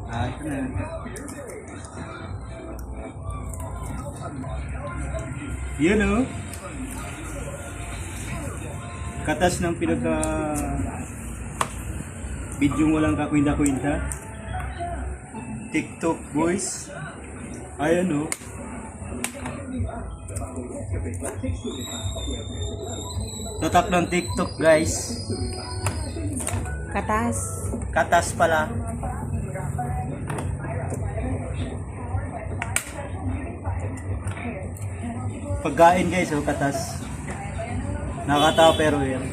Ito na. Yun o. Katas ng pinagka video walang kakwinta-kwinta. TikTok boys. Ayan o. Tatak ng TikTok guys. Katas. Katas pala. Pagkain guys, oh, katas. Nakakatawa pero yan.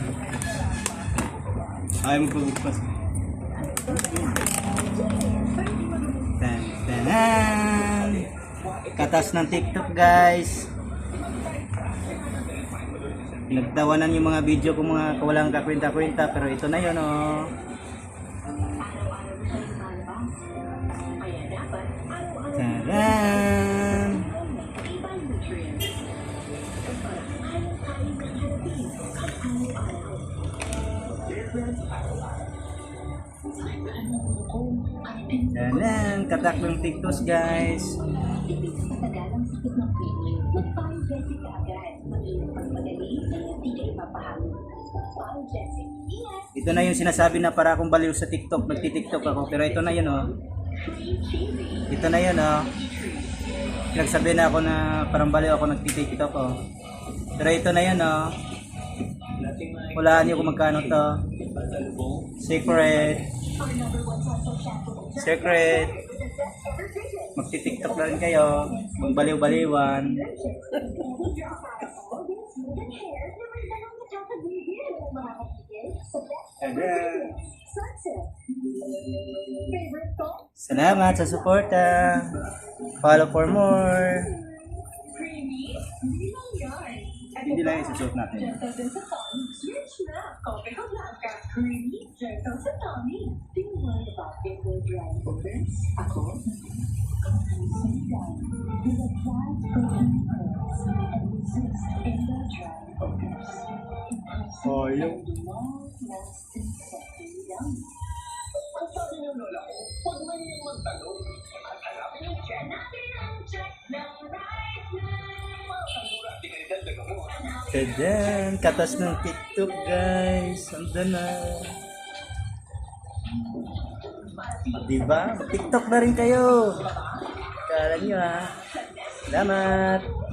Ayaw mo pagpas. Tan. Katas ng TikTok guys. Nagtawanan yung mga video kung mga walang kakwenta-kwenta pero ito na yun oh. Taran! Taran! Katak ng TikTok guys. Ito na yung sinasabi na para akong baliw sa TikTok, nagti-TikTok ako, pero ito na yun oh. Ito na yun oh. Nagsabi na ako na parang baliw ako nagti-TikTok oh. Pero ito na yun oh. Hulaan niyo kung magkano to. Secret. Secret. Magti-TikTok na rin kayo. Magbaliw-baliwan. Salamat sa suporta. Follow for more. Hindi lang yung susuot natin. Oh, yung Tadan, katas ng TikTok guys. Andan na. Diba? TikTok na rin kayo. Kala nyo ha. Salamat.